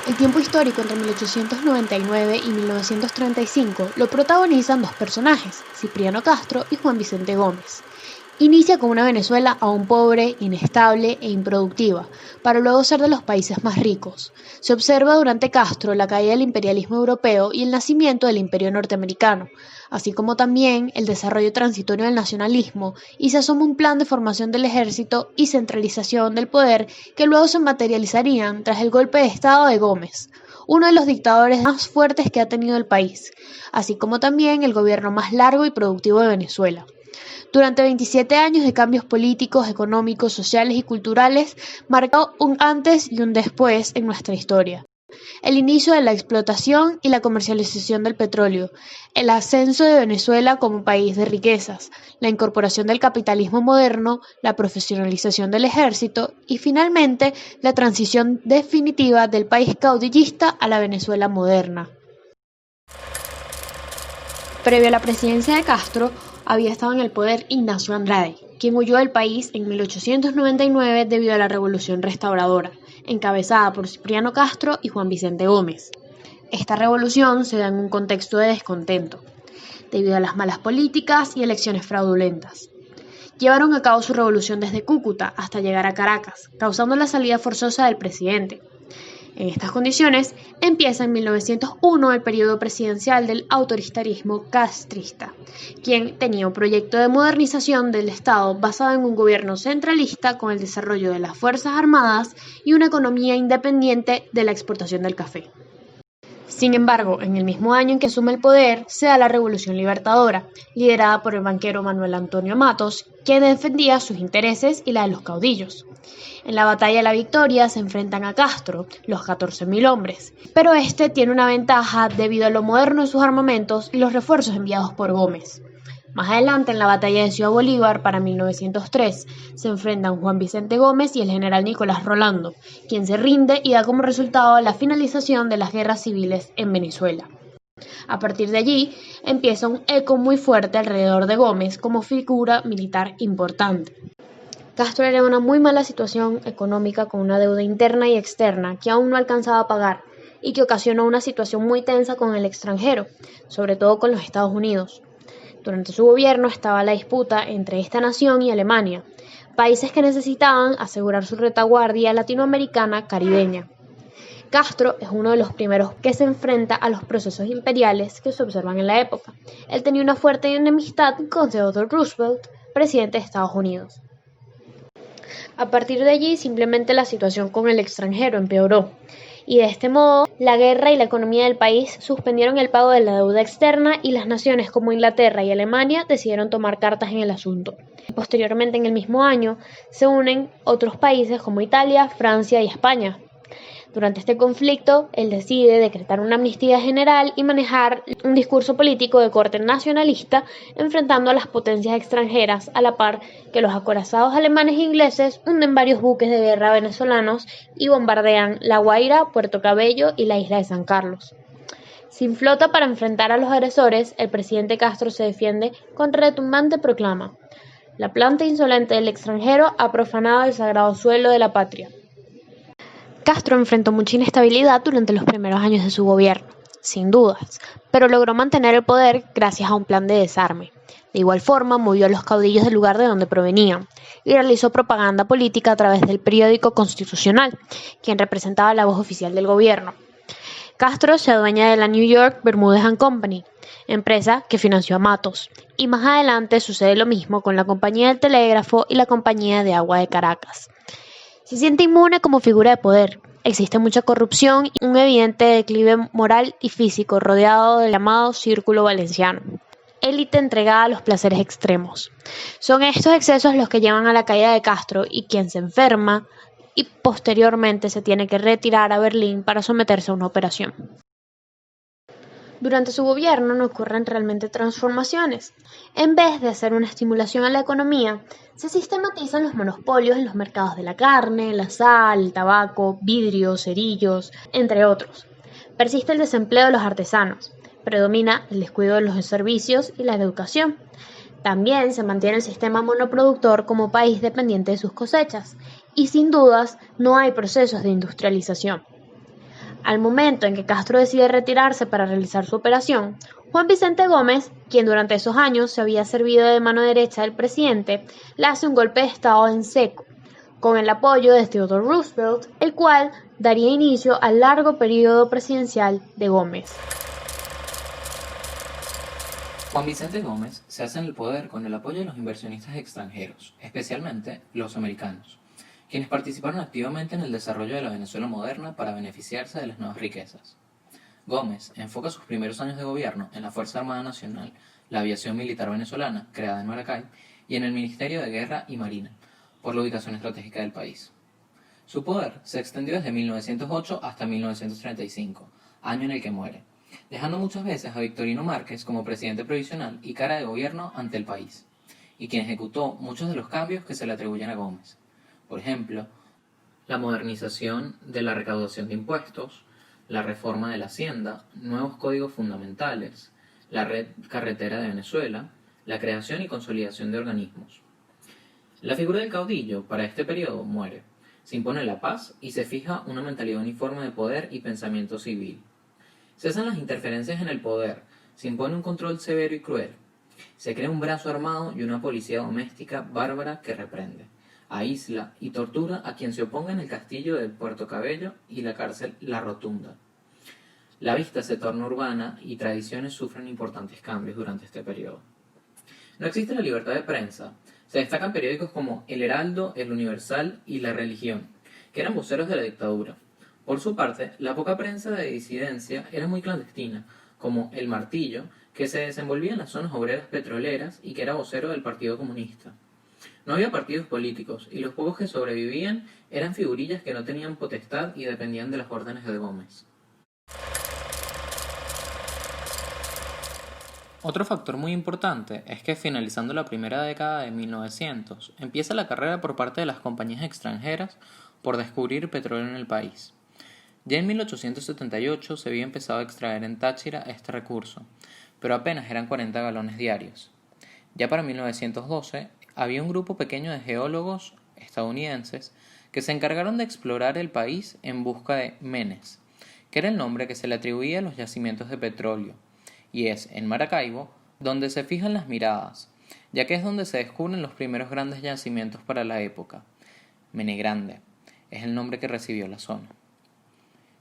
El tiempo histórico entre 1899 y 1935 lo protagonizan dos personajes, Cipriano Castro y Juan Vicente Gómez. Inicia con una Venezuela aún pobre, inestable e improductiva, para luego ser de los países más ricos. Se observa durante Castro la caída del imperialismo europeo y el nacimiento del imperio norteamericano, así como también el desarrollo transitorio del nacionalismo, y se asoma un plan de formación del ejército y centralización del poder que luego se materializarían tras el golpe de Estado de Gómez, uno de los dictadores más fuertes que ha tenido el país, así como también el gobierno más largo y productivo de Venezuela. Durante 27 años de cambios políticos, económicos, sociales y culturales, marcó un antes y un después en nuestra historia. El inicio de la explotación y la comercialización del petróleo, el ascenso de Venezuela como país de riquezas, la incorporación del capitalismo moderno, la profesionalización del ejército y finalmente la transición definitiva del país caudillista a la Venezuela moderna. Previo a la presidencia de Castro, había estado en el poder Ignacio Andrade, quien huyó del país en 1899 debido a la Revolución Restauradora, encabezada por Cipriano Castro y Juan Vicente Gómez. Esta revolución se da en un contexto de descontento, debido a las malas políticas y elecciones fraudulentas. Llevaron a cabo su revolución desde Cúcuta hasta llegar a Caracas, causando la salida forzosa del presidente. En estas condiciones, empieza en 1901 el periodo presidencial del autoritarismo castrista, quien tenía un proyecto de modernización del Estado basado en un gobierno centralista con el desarrollo de las Fuerzas Armadas y una economía independiente de la exportación del café. Sin embargo, en el mismo año en que asume el poder, se da la Revolución Libertadora, liderada por el banquero Manuel Antonio Matos, quien defendía sus intereses y la de los caudillos. En la Batalla de la Victoria se enfrentan a Castro, los 14.000 hombres, pero este tiene una ventaja debido a lo moderno de sus armamentos y los refuerzos enviados por Gómez. Más adelante, en la Batalla de Ciudad Bolívar para 1903, se enfrentan Juan Vicente Gómez y el general Nicolás Rolando, quien se rinde y da como resultado la finalización de las guerras civiles en Venezuela. A partir de allí, empieza un eco muy fuerte alrededor de Gómez como figura militar importante. Castro era en una muy mala situación económica con una deuda interna y externa que aún no alcanzaba a pagar y que ocasionó una situación muy tensa con el extranjero, sobre todo con los Estados Unidos. Durante su gobierno estaba la disputa entre esta nación y Alemania, países que necesitaban asegurar su retaguardia latinoamericana caribeña. Castro es uno de los primeros que se enfrenta a los procesos imperiales que se observan en la época. Él tenía una fuerte enemistad con Theodore Roosevelt, presidente de Estados Unidos. A partir de allí, simplemente la situación con el extranjero empeoró, y de este modo, la guerra y la economía del país suspendieron el pago de la deuda externa y las naciones como Inglaterra y Alemania decidieron tomar cartas en el asunto. Posteriormente, en el mismo año, se unen otros países como Italia, Francia y España. Durante este conflicto, él decide decretar una amnistía general y manejar un discurso político de corte nacionalista, enfrentando a las potencias extranjeras, a la par que los acorazados alemanes e ingleses hunden varios buques de guerra venezolanos y bombardean La Guaira, Puerto Cabello y la isla de San Carlos. Sin flota para enfrentar a los agresores, el presidente Castro se defiende con retumbante proclama: «La planta insolente del extranjero ha profanado el sagrado suelo de la patria». Castro enfrentó mucha inestabilidad durante los primeros años de su gobierno, sin dudas, pero logró mantener el poder gracias a un plan de desarme. De igual forma, movió a los caudillos del lugar de donde provenían y realizó propaganda política a través del periódico Constitucional, quien representaba la voz oficial del gobierno. Castro se adueña de la New York Bermúdez and Company, empresa que financió a Matos, y más adelante sucede lo mismo con la Compañía del Telégrafo y la Compañía de Agua de Caracas. Se siente inmune como figura de poder. Existe mucha corrupción y un evidente declive moral y físico rodeado del llamado Círculo Valenciano, élite entregada a los placeres extremos. Son estos excesos los que llevan a la caída de Castro y quien se enferma y posteriormente se tiene que retirar a Berlín para someterse a una operación. Durante su gobierno no ocurren realmente transformaciones. En vez de hacer una estimulación a la economía, se sistematizan los monopolios en los mercados de la carne, la sal, el tabaco, vidrios, cerillos, entre otros. Persiste el desempleo de los artesanos. Predomina el descuido de los servicios y la educación. También se mantiene el sistema monoproductor como país dependiente de sus cosechas. Y sin dudas, no hay procesos de industrialización. Al momento en que Castro decide retirarse para realizar su operación, Juan Vicente Gómez, quien durante esos años se había servido de mano derecha del presidente, le hace un golpe de estado en seco, con el apoyo de Theodore Roosevelt, el cual daría inicio al largo periodo presidencial de Gómez. Juan Vicente Gómez se hace en el poder con el apoyo de los inversionistas extranjeros, especialmente los americanos, quienes participaron activamente en el desarrollo de la Venezuela moderna para beneficiarse de las nuevas riquezas. Gómez enfoca sus primeros años de gobierno en la Fuerza Armada Nacional, la aviación militar venezolana, creada en Maracay, y en el Ministerio de Guerra y Marina, por la ubicación estratégica del país. Su poder se extendió desde 1908 hasta 1935, año en el que muere, dejando muchas veces a Victorino Márquez como presidente provisional y cara de gobierno ante el país, y quien ejecutó muchos de los cambios que se le atribuyen a Gómez. Por ejemplo, la modernización de la recaudación de impuestos, la reforma de la hacienda, nuevos códigos fundamentales, la red carretera de Venezuela, la creación y consolidación de organismos. La figura del caudillo para este periodo muere, se impone la paz y se fija una mentalidad uniforme de poder y pensamiento civil. Cesan las interferencias en el poder, se impone un control severo y cruel. Se crea un brazo armado y una policía doméstica bárbara que reprende, aísla y tortura a quien se oponga en el castillo de Puerto Cabello y la cárcel La Rotunda. La vista se torna urbana y tradiciones sufren importantes cambios durante este periodo. No existe la libertad de prensa. Se destacan periódicos como El Heraldo, El Universal y La Religión, que eran voceros de la dictadura. Por su parte, la poca prensa de disidencia era muy clandestina, como El Martillo, que se desenvolvía en las zonas obreras petroleras y que era vocero del Partido Comunista. No había partidos políticos, y los pocos que sobrevivían eran figurillas que no tenían potestad y dependían de las órdenes de Gómez. Otro factor muy importante es que finalizando la primera década de 1900, empieza la carrera por parte de las compañías extranjeras por descubrir petróleo en el país. Ya en 1878 se había empezado a extraer en Táchira este recurso, pero apenas eran 40 galones diarios. Ya para 1912 había un grupo pequeño de geólogos estadounidenses que se encargaron de explorar el país en busca de Menes, que era el nombre que se le atribuía a los yacimientos de petróleo, y es en Maracaibo donde se fijan las miradas, ya que es donde se descubren los primeros grandes yacimientos para la época. Menegrande es el nombre que recibió la zona.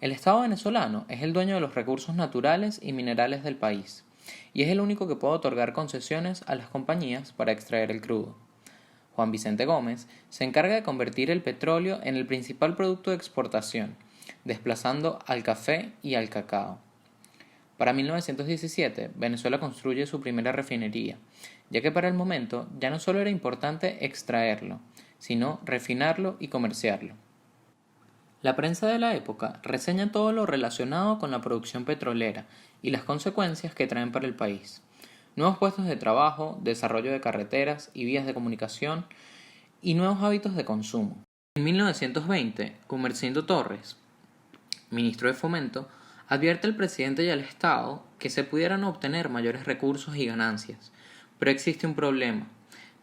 El Estado venezolano es el dueño de los recursos naturales y minerales del país, y es el único que puede otorgar concesiones a las compañías para extraer el crudo. Juan Vicente Gómez se encarga de convertir el petróleo en el principal producto de exportación, desplazando al café y al cacao. Para 1917, Venezuela construye su primera refinería, ya que para el momento ya no solo era importante extraerlo, sino refinarlo y comerciarlo. La prensa de la época reseña todo lo relacionado con la producción petrolera y las consecuencias que traen para el país. Nuevos puestos de trabajo, desarrollo de carreteras y vías de comunicación y nuevos hábitos de consumo. En 1920, Gumersindo Torres, ministro de Fomento, advierte al presidente y al Estado que se pudieran obtener mayores recursos y ganancias, pero existe un problema.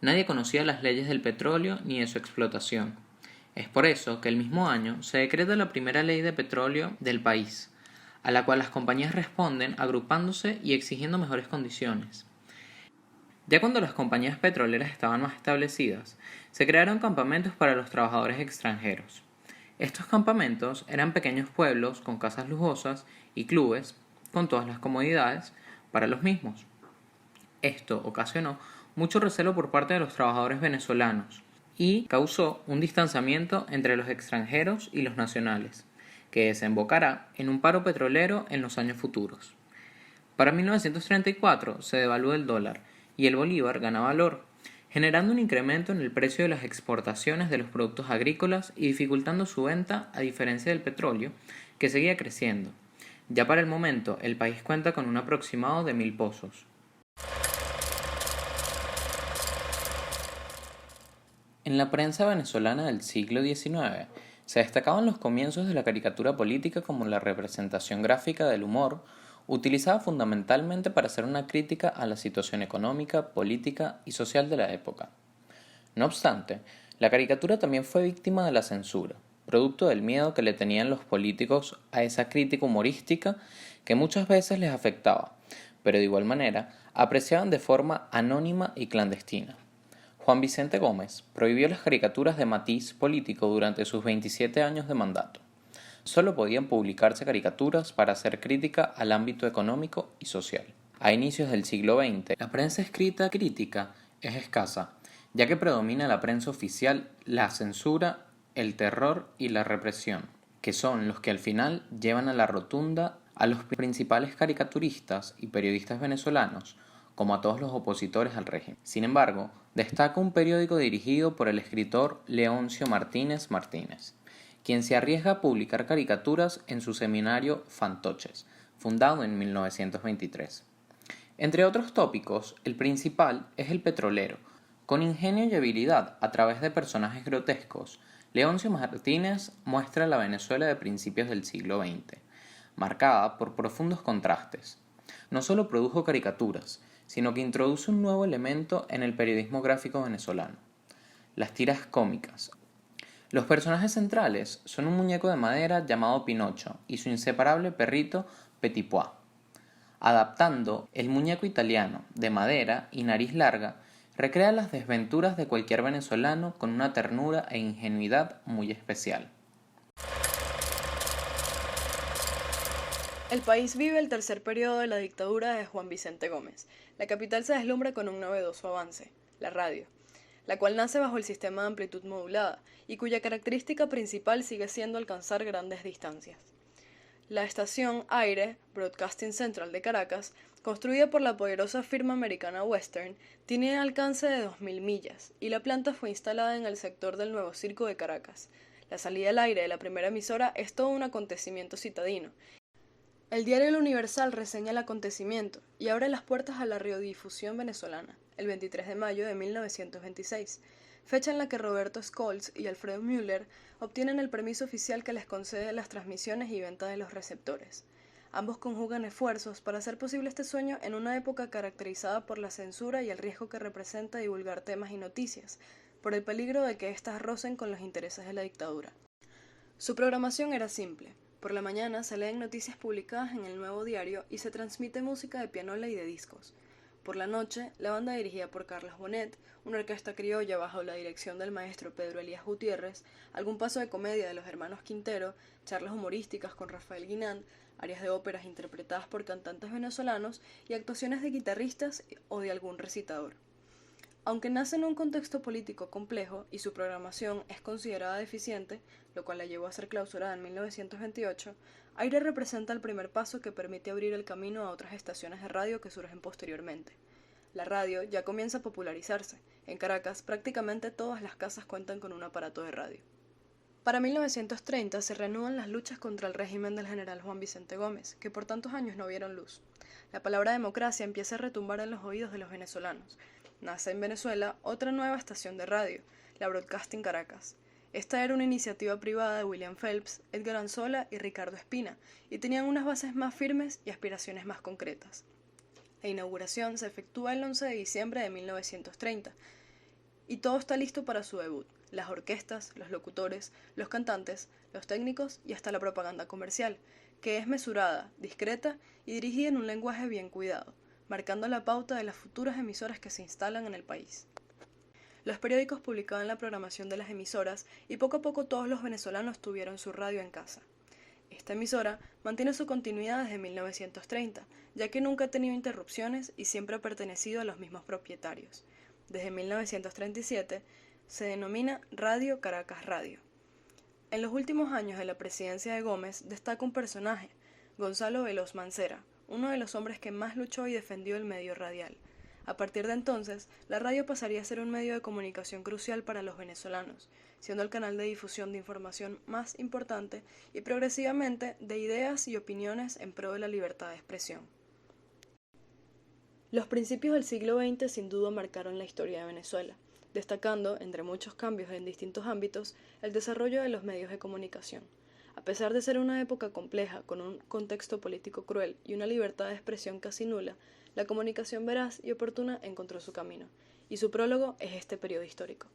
Nadie conocía las leyes del petróleo ni de su explotación. Es por eso que el mismo año se decreta la primera ley de petróleo del país, a la cual las compañías responden agrupándose y exigiendo mejores condiciones. Ya cuando las compañías petroleras estaban más establecidas, se crearon campamentos para los trabajadores extranjeros. Estos campamentos eran pequeños pueblos con casas lujosas y clubes con todas las comodidades para los mismos. Esto ocasionó mucho recelo por parte de los trabajadores venezolanos y causó un distanciamiento entre los extranjeros y los nacionales, que desembocará en un paro petrolero en los años futuros. Para 1934 se devalúa el dólar y el bolívar gana valor, generando un incremento en el precio de las exportaciones de los productos agrícolas y dificultando su venta a diferencia del petróleo, que seguía creciendo. Ya para el momento, el país cuenta con un aproximado de 1.000 pozos. En la prensa venezolana del siglo XIX se destacaban los comienzos de la caricatura política como la representación gráfica del humor, utilizada fundamentalmente para hacer una crítica a la situación económica, política y social de la época. No obstante, la caricatura también fue víctima de la censura, producto del miedo que le tenían los políticos a esa crítica humorística que muchas veces les afectaba, pero de igual manera apreciaban de forma anónima y clandestina. Juan Vicente Gómez prohibió las caricaturas de matiz político durante sus 27 años de mandato. Solo podían publicarse caricaturas para hacer crítica al ámbito económico y social. A inicios del siglo XX, la prensa escrita crítica es escasa, ya que predomina la prensa oficial, la censura, el terror y la represión, que son los que al final llevan a la rotunda a los principales caricaturistas y periodistas venezolanos, como a todos los opositores al régimen. Sin embargo, destaca un periódico dirigido por el escritor Leoncio Martínez Martínez, quien se arriesga a publicar caricaturas en su semanario Fantoches, fundado en 1923. Entre otros tópicos, el principal es el petrolero. Con ingenio y habilidad a través de personajes grotescos, Leoncio Martínez muestra la Venezuela de principios del siglo XX, marcada por profundos contrastes. No solo produjo caricaturas, sino que introduce un nuevo elemento en el periodismo gráfico venezolano: las tiras cómicas. Los personajes centrales son un muñeco de madera llamado Pinocho y su inseparable perrito Petit Pois. Adaptando el muñeco italiano de madera y nariz larga, recrea las desventuras de cualquier venezolano con una ternura e ingenuidad muy especial. El país vive el tercer periodo de la dictadura de Juan Vicente Gómez. La capital se deslumbra con un novedoso avance, la radio, la cual nace bajo el sistema de amplitud modulada y cuya característica principal sigue siendo alcanzar grandes distancias. La estación Aire, Broadcasting Central de Caracas, construida por la poderosa firma americana Western, tiene alcance de 2.000 millas y la planta fue instalada en el sector del Nuevo Circo de Caracas. La salida al aire de la primera emisora es todo un acontecimiento citadino. El diario El Universal reseña el acontecimiento y abre las puertas a la radiodifusión venezolana, el 23 de mayo de 1926, fecha en la que Roberto Scholz y Alfredo Müller obtienen el permiso oficial que les concede las transmisiones y venta de los receptores. Ambos conjugan esfuerzos para hacer posible este sueño en una época caracterizada por la censura y el riesgo que representa divulgar temas y noticias, por el peligro de que éstas rocen con los intereses de la dictadura. Su programación era simple. Por la mañana se leen noticias publicadas en el Nuevo Diario y se transmite música de pianola y de discos. Por la noche, la banda dirigida por Carlos Bonet, una orquesta criolla bajo la dirección del maestro Pedro Elías Gutiérrez, algún paso de comedia de los hermanos Quintero, charlas humorísticas con Rafael Guinant, arias de óperas interpretadas por cantantes venezolanos y actuaciones de guitarristas o de algún recitador. Aunque nace en un contexto político complejo y su programación es considerada deficiente, lo cual la llevó a ser clausurada en 1928, Aire representa el primer paso que permite abrir el camino a otras estaciones de radio que surgen posteriormente. La radio ya comienza a popularizarse. En Caracas, prácticamente todas las casas cuentan con un aparato de radio. Para 1930 se reanudan las luchas contra el régimen del general Juan Vicente Gómez, que por tantos años no vieron luz. La palabra democracia empieza a retumbar en los oídos de los venezolanos. Nace en Venezuela otra nueva estación de radio, la Broadcasting Caracas. Esta era una iniciativa privada de William Phelps, Edgar Anzola y Ricardo Espina, y tenían unas bases más firmes y aspiraciones más concretas. La inauguración se efectúa el 11 de diciembre de 1930, y todo está listo para su debut. Las orquestas, los locutores, los cantantes, los técnicos y hasta la propaganda comercial, que es mesurada, discreta y dirigida en un lenguaje bien cuidado, marcando la pauta de las futuras emisoras que se instalan en el país. Los periódicos publicaban la programación de las emisoras y poco a poco todos los venezolanos tuvieron su radio en casa. Esta emisora mantiene su continuidad desde 1930, ya que nunca ha tenido interrupciones y siempre ha pertenecido a los mismos propietarios. Desde 1937 se denomina Radio Caracas Radio. En los últimos años de la presidencia de Gómez destaca un personaje, Gonzalo Veloz Mancera, uno de los hombres que más luchó y defendió el medio radial. A partir de entonces, la radio pasaría a ser un medio de comunicación crucial para los venezolanos, siendo el canal de difusión de información más importante y progresivamente de ideas y opiniones en pro de la libertad de expresión. Los principios del siglo XX sin duda marcaron la historia de Venezuela, destacando, entre muchos cambios en distintos ámbitos, el desarrollo de los medios de comunicación. A pesar de ser una época compleja, con un contexto político cruel y una libertad de expresión casi nula, la comunicación veraz y oportuna encontró su camino, y su prólogo es este periodo histórico.